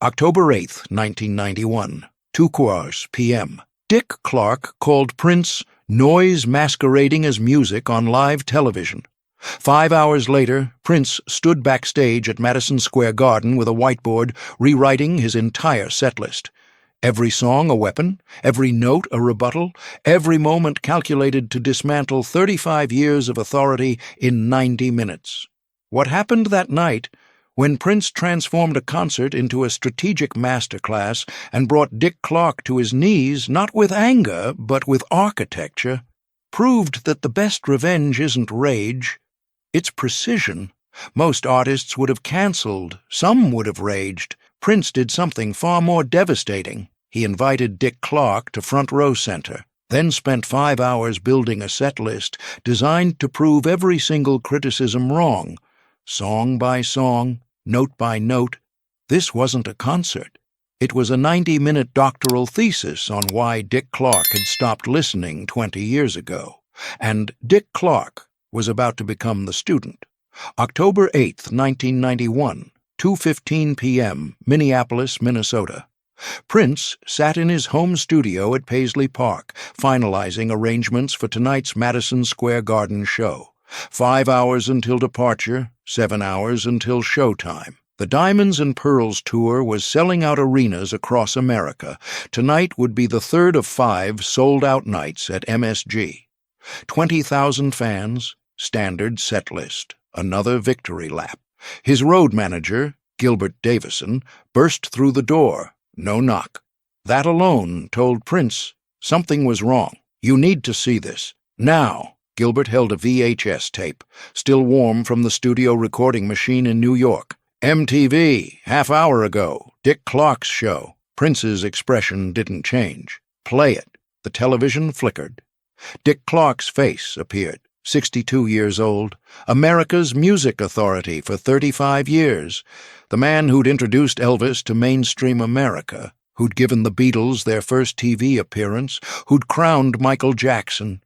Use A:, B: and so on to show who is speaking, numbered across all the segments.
A: October 8, 1991, 2:15 p.m. Dick Clark called Prince noise masquerading as music on live television. 5 hours later, Prince stood backstage at Madison Square Garden with a whiteboard rewriting his entire setlist. Every song a weapon, every note a rebuttal, every moment calculated to dismantle 35 years of authority in 90 minutes. What happened that night, when Prince transformed a concert into a strategic masterclass and brought Dick Clark to his knees not with anger but with architecture, proved that the best revenge isn't rage, it's precision. Most artists would have canceled, some would have raged. Prince did something far more devastating. He invited Dick Clark to front row center, then spent 5 hours building a set list designed to prove every single criticism wrong. Song by song, note by note, this wasn't a concert. It was a 90-minute doctoral thesis on why Dick Clark had stopped listening 20 years ago. And Dick Clark was about to become the student. October 8, 1991, 2:15 p.m., Minneapolis, Minnesota. Prince sat in his home studio at Paisley Park, finalizing arrangements for tonight's Madison Square Garden show. 5 hours until departure, 7 hours until showtime. The Diamonds and Pearls tour was selling out arenas across America. Tonight would be the third of 5 sold-out nights at MSG. 20,000 fans, standard set list, another victory lap. His road manager, Gilbert Davison, burst through the door, no knock. That alone told Prince something was wrong. You need to see this. Now. Gilbert held a VHS tape, still warm from the studio recording machine in New York. MTV, half-hour ago, Dick Clark's show. Prince's expression didn't change. Play it. The television flickered. Dick Clark's face appeared, 62 years old, America's music authority for 35 years, the man who'd introduced Elvis to mainstream America, who'd given the Beatles their first TV appearance, who'd crowned Michael Jackson.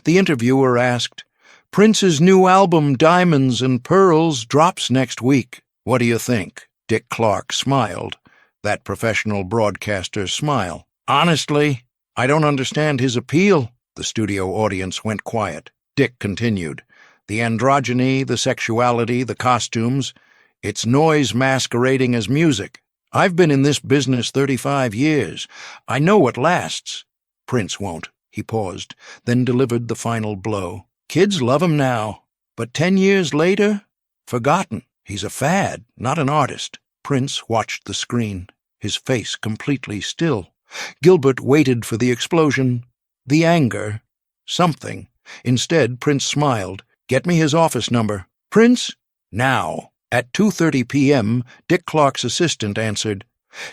A: The interviewer asked, "Prince's new album, Diamonds and Pearls, drops next week. What do you think?" Dick Clark smiled, that professional broadcaster's smile. "Honestly, I don't understand his appeal." The studio audience went quiet. Dick continued, "The androgyny, the sexuality, the costumes, it's noise masquerading as music. I've been in this business 35 years. I know what lasts. Prince won't." He paused, then delivered the final blow. "Kids love him now, but 10 years later, forgotten. He's a fad, not an artist." Prince watched the screen, his face completely still. Gilbert waited for the explosion, the anger, something. Instead, Prince smiled. "Get me his office number." "Prince?" "Now." At 2:30 p.m., Dick Clark's assistant answered.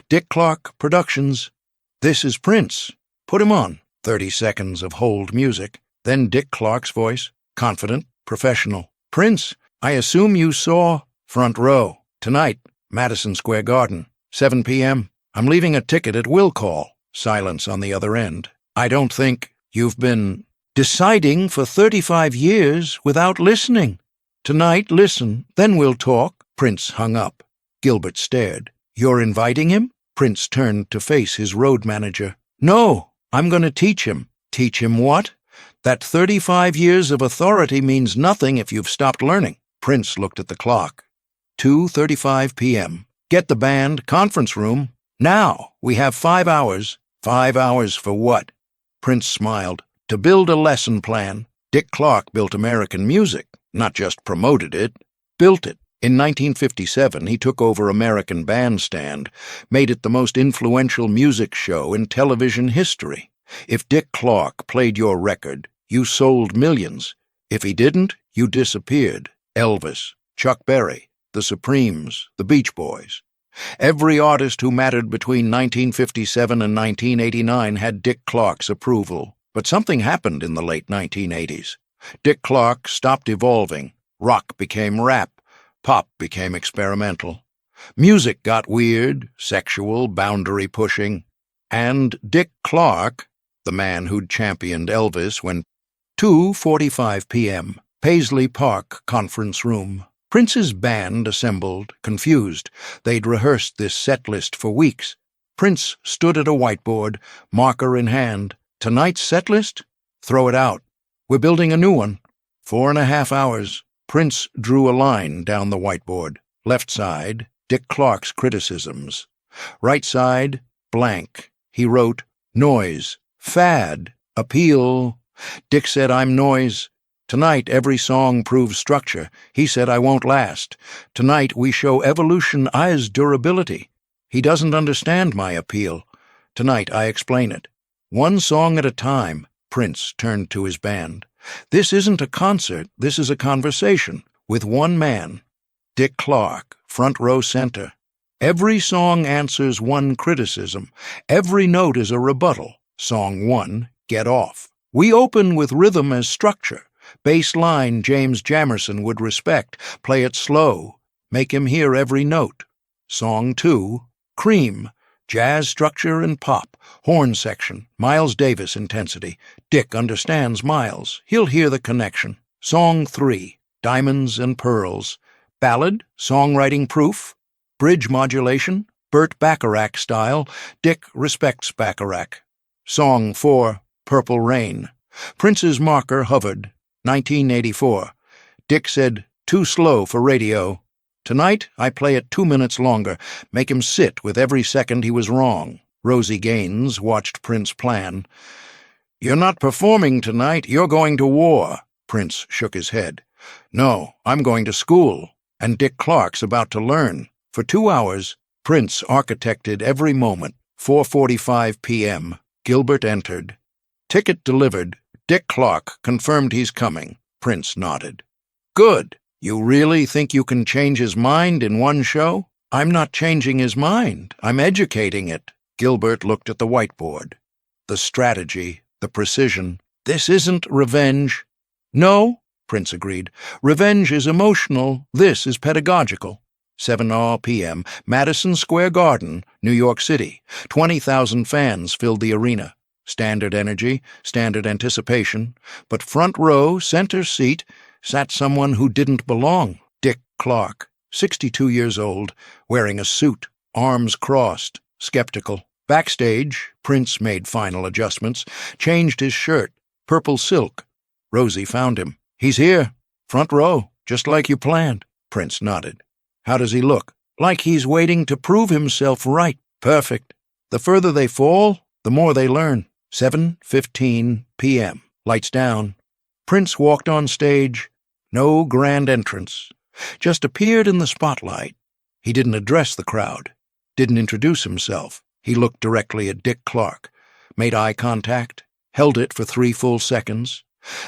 A: "Dick Clark Productions. This is Prince. Put him on." 30 seconds of hold music. Then Dick Clark's voice, confident, professional. "Prince, I assume you saw front row. Tonight, Madison Square Garden, 7 p.m. I'm leaving a ticket at will call." Silence on the other end. "I don't think you've been deciding for 35 years without listening. Tonight, listen, then we'll talk." Prince hung up. Gilbert stared. "You're inviting him?" Prince turned to face his road manager. "No, I'm going to teach him." "Teach him what?" "That 35 years of authority means nothing if you've stopped learning." Prince looked at the clock. 2:35 p.m. "Get the band, conference room. Now, we have 5 hours. 5 hours for what?" Prince smiled. "To build a lesson plan." Dick Clark built American music, not just promoted it, built it. In 1957, he took over American Bandstand, made it the most influential music show in television history. If Dick Clark played your record, you sold millions. If he didn't, you disappeared. Elvis, Chuck Berry, the Supremes, the Beach Boys. Every artist who mattered between 1957 and 1989 had Dick Clark's approval. But something happened in the late 1980s. Dick Clark stopped evolving. Rock became rap. Pop became experimental. Music got weird, sexual, boundary-pushing. And Dick Clark, the man who'd championed Elvis when 2:45 p.m., Paisley Park conference room. Prince's band assembled, confused. They'd rehearsed this set list for weeks. Prince stood at a whiteboard, marker in hand. Tonight's set list? Throw it out. We're building a new one. 4.5 hours. Prince drew a line down the whiteboard. Left side, Dick Clark's criticisms. Right side, blank. He wrote, noise, fad, appeal. Dick said, I'm noise. Tonight every song proves structure. He said, I won't last. Tonight we show evolution as durability. He doesn't understand my appeal. Tonight I explain it. One song at a time. Prince turned to his band. This isn't a concert, this is a conversation with one man. Dick Clark, front row center. Every song answers one criticism. Every note is a rebuttal. Song 1, Get Off. We open with rhythm as structure. Bass line James Jamerson would respect. Play it slow. Make him hear every note. Song 2, Cream. Jazz structure and pop. Horn section. Miles Davis intensity. Dick understands Miles. He'll hear the connection. Song 3, Diamonds and Pearls. Ballad, songwriting proof. Bridge modulation, Burt Bacharach style. Dick respects Bacharach. Song 4, Purple Rain. Prince's marker hovered. 1984. Dick said, too slow for radio. Tonight, I play it 2 minutes longer, make him sit with every second he was wrong. Rosie Gaines watched Prince plan. You're not performing tonight, you're going to war. Prince shook his head. No, I'm going to school, and Dick Clark's about to learn. For 2 hours, Prince architected every moment. 4:45 p.m. Gilbert entered. Ticket delivered. Dick Clark confirmed he's coming. Prince nodded. Good. You really think you can change his mind in one show? I'm not changing his mind. I'm educating it. Gilbert looked at the whiteboard. The strategy, the precision. This isn't revenge. No, Prince agreed. Revenge is emotional. This is pedagogical. 7 p.m., Madison Square Garden, New York City. 20,000 fans filled the arena. Standard energy, standard anticipation. But front row, center seat, sat someone who didn't belong. Dick Clark, 62 years old, wearing a suit, arms crossed, skeptical. Backstage, Prince made final adjustments, changed his shirt, purple silk. Rosie found him. He's here, front row, just like you planned. Prince nodded. How does he look? Like he's waiting to prove himself right. Perfect. The further they fall, the more they learn. 7:15 p.m. Lights down. Prince walked on stage. No grand entrance. Just appeared in the spotlight. He didn't address the crowd. Didn't introduce himself. He looked directly at Dick Clark. Made eye contact. Held it for 3 full seconds.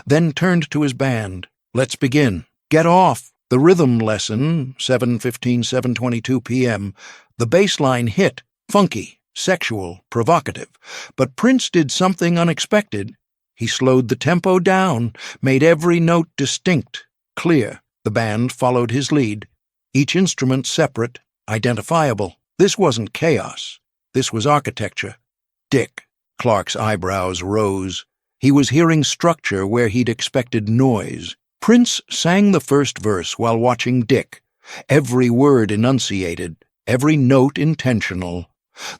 A: Then turned to his band. Let's begin. Get off. The rhythm lesson, 7:15, 7:22 p.m. The bass line hit. Funky, sexual, provocative. But Prince did something unexpected. He slowed the tempo down, made every note distinct, clear. The band followed his lead. Each instrument separate, identifiable. This wasn't chaos. This was architecture. Dick Clark's eyebrows rose. He was hearing structure where he'd expected noise. Prince sang the first verse while watching Dick. Every word enunciated, every note intentional.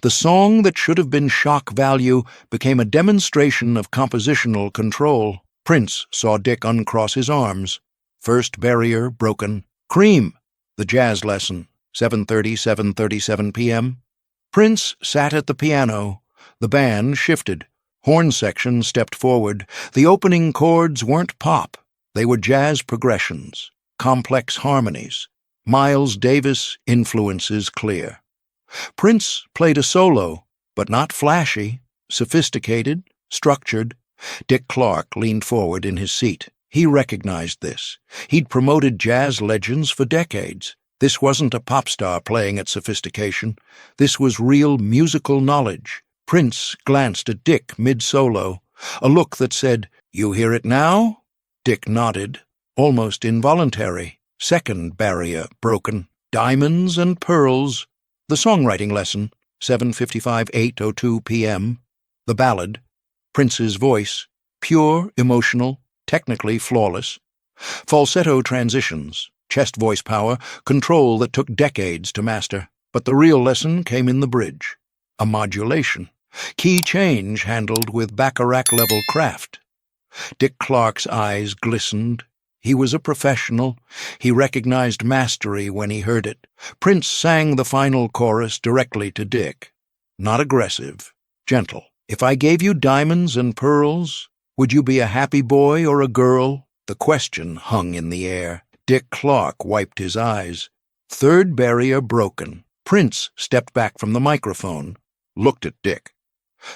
A: The song that should have been shock value became a demonstration of compositional control. Prince saw Dick uncross his arms. First barrier broken. Cream, the jazz lesson, 7:30, 7:37 p.m. Prince sat at the piano. The band shifted. Horn section stepped forward. The opening chords weren't pop. They were jazz progressions, complex harmonies. Miles Davis influences clear. Prince played a solo, but not flashy, sophisticated, structured. Dick Clark leaned forward in his seat. He recognized this. He'd promoted jazz legends for decades. This wasn't a pop star playing at sophistication. This was real musical knowledge. Prince glanced at Dick mid-solo, a look that said, "You hear it now?" Dick nodded, almost involuntary. Second barrier broken. Diamonds and Pearls. The songwriting lesson, 7:55, 8:02 p.m. The ballad. Prince's voice, pure, emotional, technically flawless. Falsetto transitions, chest voice power, control that took decades to master. But the real lesson came in the bridge. A modulation. Key change handled with Bacharach-level craft. Dick Clark's eyes glistened. He was a professional. He recognized mastery when he heard it. Prince sang the final chorus directly to Dick. Not aggressive, gentle. If I gave you diamonds and pearls, would you be a happy boy or a girl? The question hung in the air. Dick Clark wiped his eyes. Third barrier broken. Prince stepped back from the microphone, looked at Dick.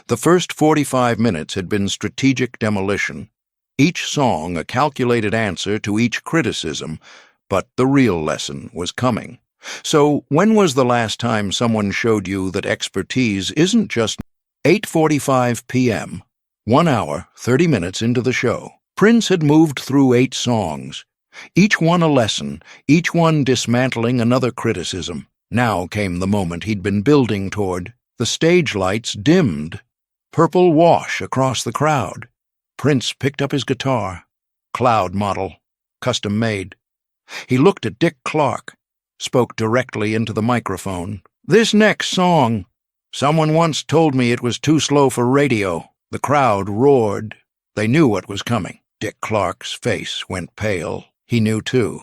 A: The first 45 minutes had been strategic demolition. Each song a calculated answer to each criticism, but the real lesson was coming. So when was the last time someone showed you that expertise isn't just 8:45 p.m., 1 hour, 30 minutes into the show? Prince had moved through 8 songs, each one a lesson, each one dismantling another criticism. Now came the moment he'd been building toward. The stage lights dimmed. Purple wash across the crowd. Prince picked up his guitar. Cloud model, custom made. He looked at Dick Clark, spoke directly into the microphone. This next song, someone once told me it was too slow for radio. The crowd roared. They knew what was coming. Dick Clark's face went pale. He knew too.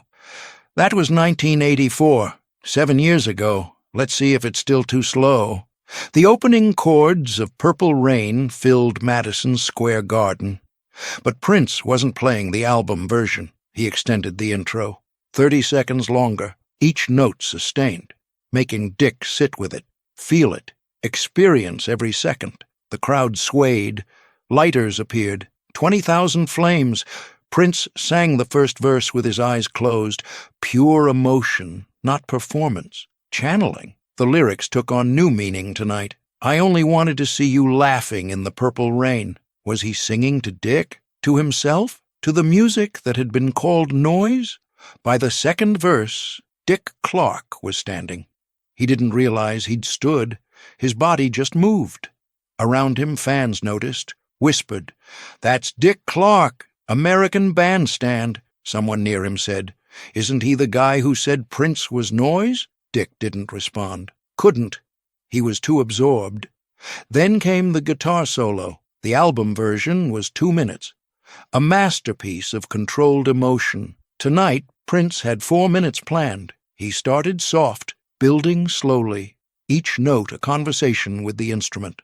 A: That was 1984, 7 years ago. Let's see if it's still too slow. The opening chords of Purple Rain filled Madison Square Garden. But Prince wasn't playing the album version. He extended the intro. 30 seconds longer, each note sustained, making Dick sit with it, feel it, experience every second. The crowd swayed. Lighters appeared. 20,000 flames. Prince sang the first verse with his eyes closed. Pure emotion, not performance. Channeling. The lyrics took on new meaning tonight. I only wanted to see you laughing in the purple rain. Was he singing to Dick? To himself? To the music that had been called noise? By the second verse, Dick Clark was standing. He didn't realize he'd stood. His body just moved. Around him, fans noticed, whispered, "That's Dick Clark, American Bandstand," someone near him said. "Isn't he the guy who said Prince was noise?" Dick didn't respond. Couldn't. He was too absorbed. Then came the guitar solo. The album version was 2 minutes. A masterpiece of controlled emotion. Tonight, Prince had 4 minutes planned. He started soft, building slowly, each note a conversation with the instrument.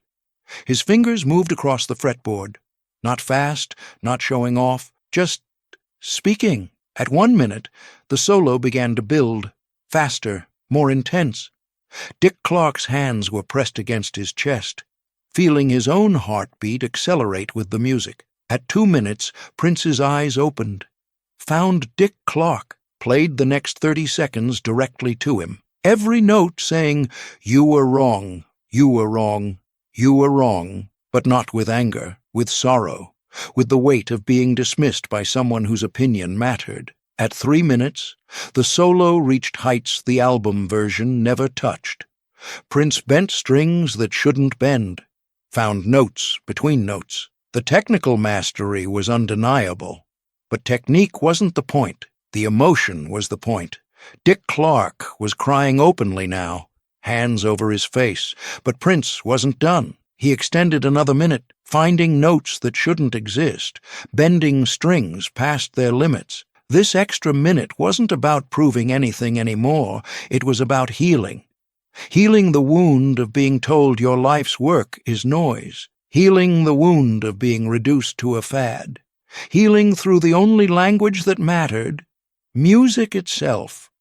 A: His fingers moved across the fretboard. Not fast, not showing off, just speaking. At 1 minute, the solo began to build, faster, more intense. Dick Clark's hands were pressed against his chest, feeling his own heartbeat accelerate with the music. At 2 minutes, Prince's eyes opened, found Dick Clark, played the next 30 seconds directly to him. Every note saying, "You were wrong, you were wrong, you were wrong," but not with anger, with sorrow, with the weight of being dismissed by someone whose opinion mattered. At 3 minutes, the solo reached heights the album version never touched. Prince bent strings that shouldn't bend, found notes between notes. The technical mastery was undeniable, but technique wasn't the point. The emotion was the point. Dick Clark was crying openly now, hands over his face, but Prince wasn't done. He extended another minute, finding notes that shouldn't exist, bending strings past their limits. This extra minute wasn't about proving anything anymore. It was about healing. Healing the wound of being told your life's work is noise. Healing the wound of being reduced to a fad. Healing through the only language that mattered, music itself.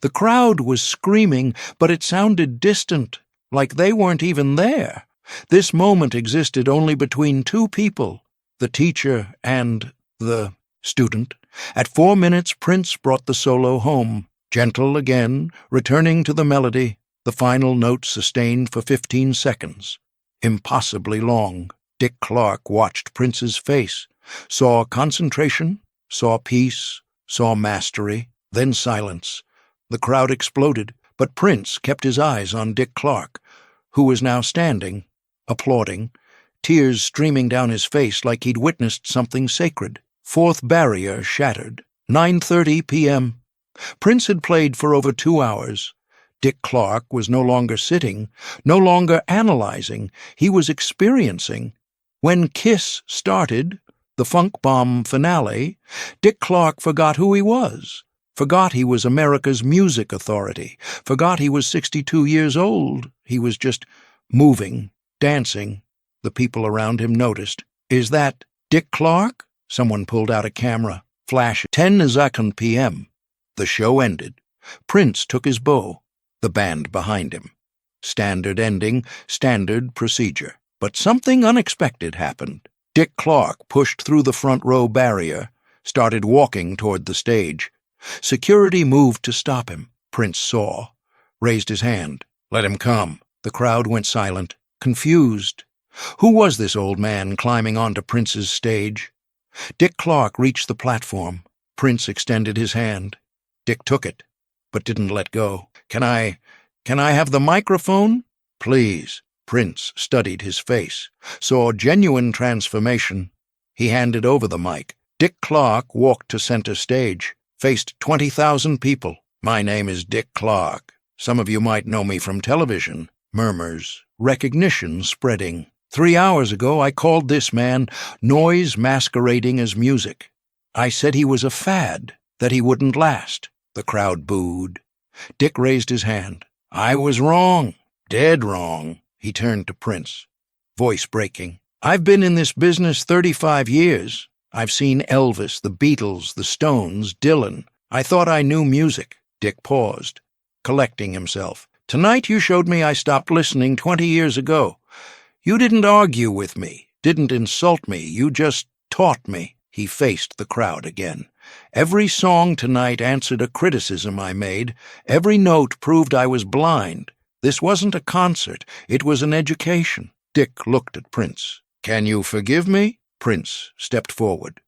A: The crowd was screaming, but it sounded distant, like they weren't even there. This moment existed only between two people, the teacher and the student. At 4 minutes, Prince brought the solo home, gentle again, returning to the melody, the final note sustained for 15 seconds. Impossibly long. Dick Clark watched Prince's face, saw concentration, saw peace, saw mastery, then silence. The crowd exploded, but Prince kept his eyes on Dick Clark, who was now standing, applauding, tears streaming down his face like he'd witnessed something sacred. Fourth barrier shattered. 9:30 p.m. Prince had played for over 2 hours. Dick Clark was no longer sitting, no longer analyzing. He was experiencing. When Kiss started, the funk bomb finale, Dick Clark forgot who he was, forgot he was America's music authority, forgot he was 62 years old. He was just moving, dancing. The people around him noticed. "Is that Dick Clark?" Someone pulled out a camera. Flash. 10 p.m. The show ended. Prince took his bow. The band behind him. Standard ending, standard procedure. But something unexpected happened. Dick Clark pushed through the front row barrier, started walking toward the stage. Security moved to stop him. Prince saw, raised his hand. "Let him come." The crowd went silent, confused. Who was this old man climbing onto Prince's stage? Dick Clark reached the platform. Prince extended his hand. Dick took it, but didn't let go. Can I have the microphone?" "Please." Prince studied his face, saw genuine transformation. He handed over the mic. Dick Clark walked to center stage, faced 20,000 people. "My name is Dick Clark. Some of you might know me from television." Murmurs, recognition spreading. 3 hours ago I called this man noise masquerading as music. I said he was a fad, that he wouldn't last. The crowd booed. Dick raised his hand. "I was wrong, dead wrong." He turned to Prince, voice breaking. "I've been in this business 35 years. I've seen Elvis, the Beatles, the Stones, Dylan. I thought I knew music." Dick paused, collecting himself. "Tonight you showed me I stopped listening 20 years ago. You didn't argue with me, didn't insult me, you just taught me." He faced the crowd again. "Every song tonight answered a criticism I made. Every note proved I was blind. This wasn't a concert, it was an education." Dick looked at Prince. "Can you forgive me?" Prince stepped forward,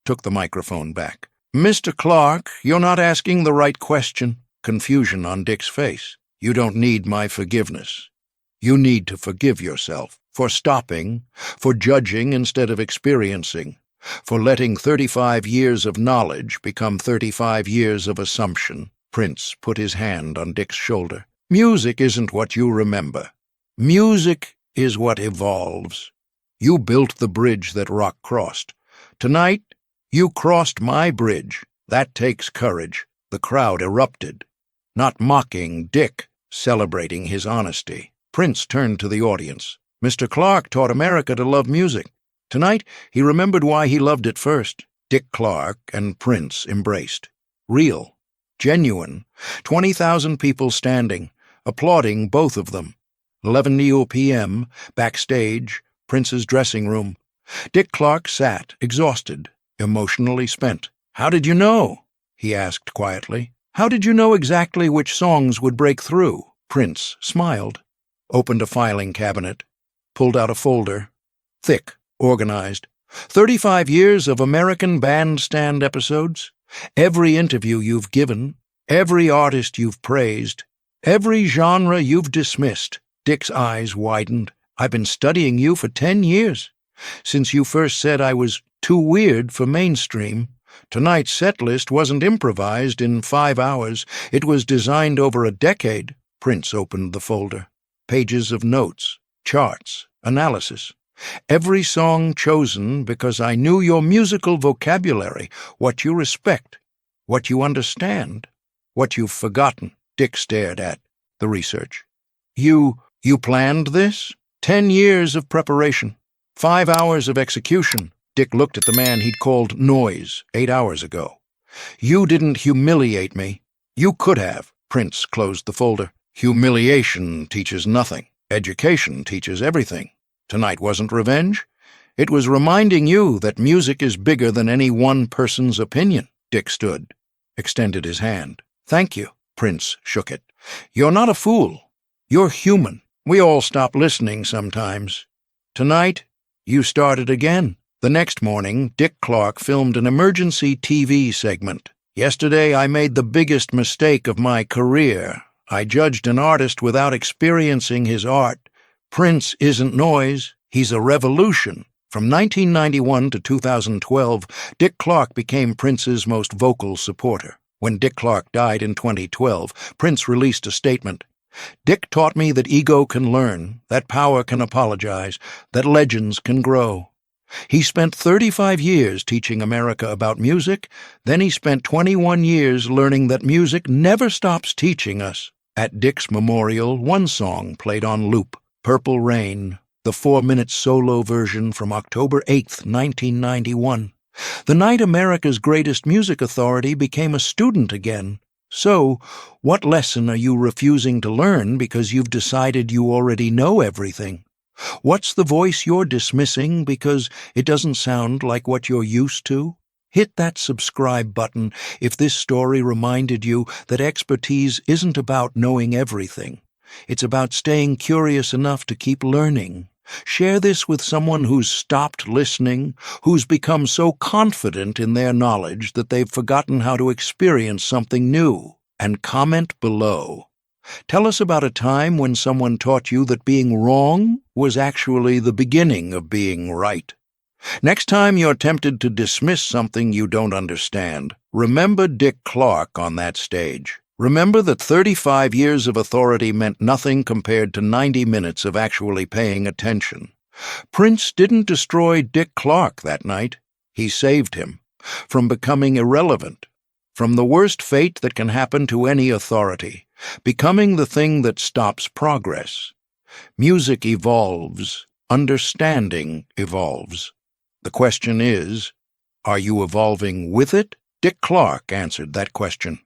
A: took the microphone back. "Mr. Clark, you're not asking the right question." Confusion on Dick's face. "You don't need my forgiveness. You need to forgive yourself for stopping, for judging instead of experiencing, for letting 35 years of knowledge become 35 years of assumption." Prince put his hand on Dick's shoulder. "Music isn't what you remember. Music is what evolves. You built the bridge that rock crossed. Tonight, you crossed my bridge. That takes courage." The crowd erupted, not mocking Dick, celebrating his honesty. Prince turned to the audience. "Mr. Clark taught America to love music. Tonight, he remembered why he loved it first." Dick Clark and Prince embraced. Real, genuine, 20,000 people standing, applauding both of them. 11 p.m., backstage, Prince's dressing room. Dick Clark sat, exhausted, emotionally spent. "How did you know?" he asked quietly. "How did you know exactly which songs would break through?" Prince smiled, opened a filing cabinet, pulled out a folder, thick, organized. 35 years of American Bandstand episodes. Every interview you've given, every artist you've praised, every genre you've dismissed. Dick's eyes widened. "I've been studying you for 10 years. Since you first said I was too weird for mainstream. Tonight's set list wasn't improvised in 5 hours. It was designed over a decade." Prince opened the folder. Pages of notes, charts, analysis. "Every song chosen because I knew your musical vocabulary, what you respect, what you understand, what you've forgotten." Dick stared at the research. You planned this? 10 years of preparation. 5 hours of execution." Dick looked at the man he'd called Noise 8 hours ago. "You didn't humiliate me. You could have." Prince closed the folder. "Humiliation teaches nothing. Education teaches everything. Tonight wasn't revenge. It was reminding you that music is bigger than any one person's opinion." Dick stood, extended his hand. "Thank you." Prince shook it. "You're not a fool. You're human. We all stop listening sometimes. Tonight, you started again." The next morning, Dick Clark filmed an emergency TV segment. "Yesterday I made the biggest mistake of my career. I judged an artist without experiencing his art. Prince isn't noise, he's a revolution." From 1991 to 2012, Dick Clark became Prince's most vocal supporter. When Dick Clark died in 2012, Prince released a statement. Dick taught me that ego can learn, that power can apologize, that legends can grow. He spent 35 years teaching America about music, then he spent 21 years learning that music never stops teaching us. At Dick's memorial, one song played on loop, Purple Rain, the 4-minute solo version from October 8, 1991. The night America's greatest music authority became a student again. So, what lesson are you refusing to learn because you've decided you already know everything? What's the voice you're dismissing because it doesn't sound like what you're used to? Hit that subscribe button if this story reminded you that expertise isn't about knowing everything. It's about staying curious enough to keep learning. Share this with someone who's stopped listening, who's become so confident in their knowledge that they've forgotten how to experience something new. And comment below. Tell us about a time when someone taught you that being wrong was actually the beginning of being right. Next time you're tempted to dismiss something you don't understand, remember Dick Clark on that stage. Remember that 35 years of authority meant nothing compared to 90 minutes of actually paying attention. Prince didn't destroy Dick Clark that night. He saved him from becoming irrelevant, from the worst fate that can happen to any authority, becoming the thing that stops progress. Music evolves. Understanding evolves. The question is, are you evolving with it? Dick Clark answered that question.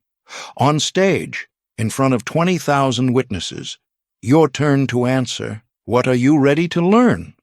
A: On stage, in front of 20,000 witnesses. Your turn to answer. What are you ready to learn?